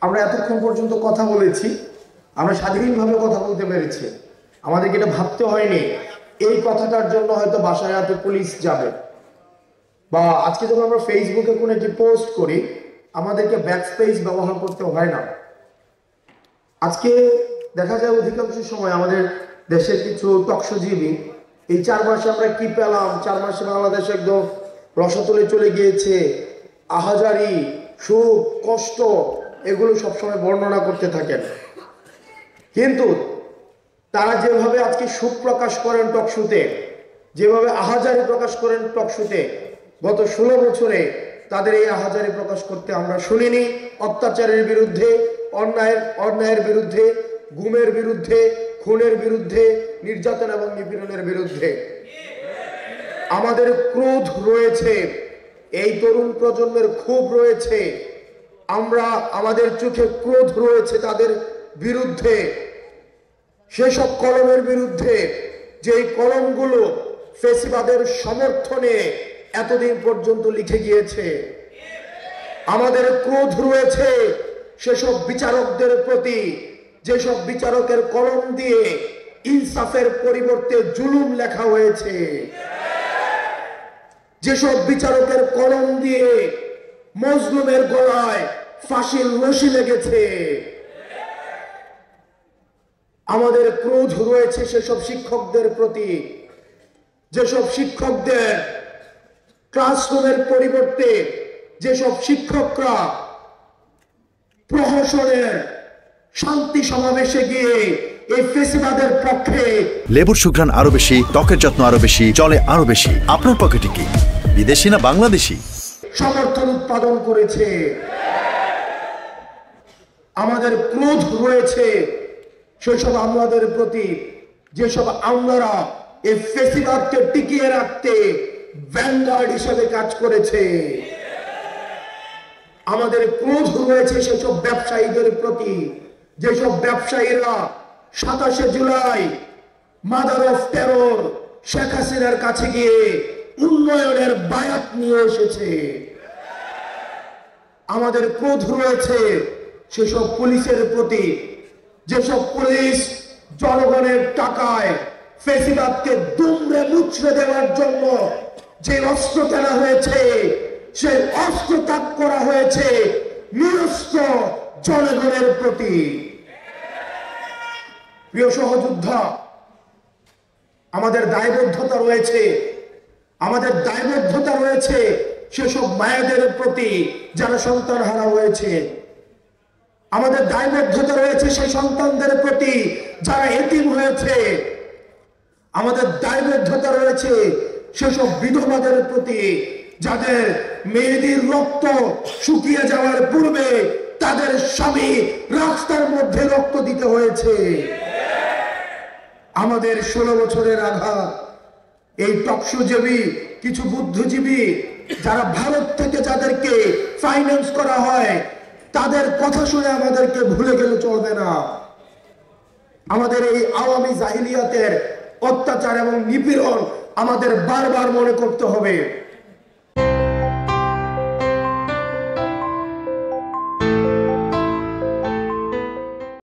আমরা এতক্ষণ পর্যন্ত কথা বলেছি, আমরা স্বাধীনভাবে কথা বলতে পেরেছি, আমাদেরকে এটা ভাবতে হয়নি এই কথাটার জন্য হয়তো বাসায় হাতে পুলিশ যাবে, বা আজকে যখন আমরা ফেসবুকে কোনো একটি পোস্ট করি আমাদেরকে ব্যাকস্পেস ব্যবহার করতে হয় না। আজকে দেখা যায় অধিকাংশ সময় আমাদের দেশের কিছু টকশোজীবী এই 4 মাসে আমরা কি পেলাম, 4 মাসে বাংলাদেশ একদম রসাতলে চলে গিয়েছে, আহাজারি, সুখ, কষ্ট, এগুলো সবসময় বর্ণনা করতে থাকেন। কিন্তু তারা যেভাবে আজকে সুখ প্রকাশ করেন টকশোতে, যেভাবে আহাজারি প্রকাশ করেন টকশোতে, গত 16 বছরে তাদের এই আহাজারি প্রকাশ করতে আমরা শুনিনি। অত্যাচারের বিরুদ্ধে, অন্যায়ের বিরুদ্ধে, গুমের বিরুদ্ধে, খুনের বিরুদ্ধে, নির্যাতন এবং নিপীড়নের বিরুদ্ধে আমাদের ক্রোধ রয়েছে, এই তরুণ প্রজন্মের ক্ষোভ রয়েছে, আমাদের চোখে ক্রোধ রয়েছে তাদের বিরুদ্ধে, সেসব কলমের বিরুদ্ধে যেই কলমগুলো ফেসিবাদের সমর্থনে এতদিন পর্যন্ত লিখে গিয়েছে। আমাদের ক্রোধ রয়েছে সেসব বিচারকদের প্রতি, যেসব বিচারকের কলম দিয়ে ইনসাফের পরিবর্তে জুলুম লেখা হয়েছে, যেসব বিচারকের কলম দিয়ে মজলুমের গলায় ফাঁসির রশি লেগেছে। আমাদের ক্রোধ রয়েছে সেসব শিক্ষকদের প্রতি, যেসব শিক্ষকদের ক্লাসরুমের পরিবর্তে যেসব শিক্ষকরা প্রহসনের শান্তি সমাবেশে গিয়ে এই ফেসিবাদের পক্ষে। লেবুর সুঘ্রাণ আরো বেশি, ত্বকের যত্ন আরো বেশি, চলে আরো বেশি। আপনার পকেটে কি বিদেশি না বাংলাদেশি? সমর্থন উৎপাদন করেছে। আমাদের ক্রোধ রয়েছে সেসব আমলাদের প্রতি, যেসব আমলারা এই ফেসিবাদকে টিকিয়ে রাখতে ভ্যানগার্ড হিসেবে কাজ করেছে। আমাদের ক্রোধ রয়েছে সেসব ব্যবসায়ীদের প্রতি, যেসব ব্যবসায়ীরা 27শে জুলাই মাদার অফ টেরর শেখ হাসিনার কাছে গিয়ে উন্নয়নের বায়াত নিয়ে এসেছে। আমাদের ক্রোধ রয়েছে সেসব পুলিশের প্রতি, যেসব পুলিশ জনগণের টাকায় ফেসিবাদকে দুমড়ে মুচড়ে দেওয়ার জন্য যে অস্ত্র কেনা হয়েছে, সেই অস্ত্র ত্যাগ করা হয়েছে নিরস্ত্র জনগণের প্রতি। প্রিয় সহযোদ্ধা, আমাদের দায়বদ্ধতা রয়েছে, আমাদের দায়বদ্ধতা রয়েছে সেসব মায়েদের প্রতি যারা সন্তান হারা হয়েছে। আমাদের দায়বদ্ধতা রয়েছে সেই সন্তানদের প্রতি যারা এতিম হয়েছে। আমাদের দায়বদ্ধতা রয়েছে সেসব বিধবাদের প্রতি যাদের মেয়েদের রক্ত শুকিয়ে যাওয়ার পূর্বে তাদের স্বামী রাস্তার মধ্যে রক্ত দিতে হয়েছে। আমাদের 16 বছরের আঘাত এই টকশোজীবী কিছু বুদ্ধিজীবী যারা ভারত থেকে যাদেরকে ফাইন্যান্স করা হয়, তাদের কথা শুনে আমাদেরকে ভুলে গেলে চলবে না। আমাদের এই আওয়ামী জাহিলিয়াতের অত্যাচার এবং নিপীড়ন আমাদের বারবার মনে করতে হবে।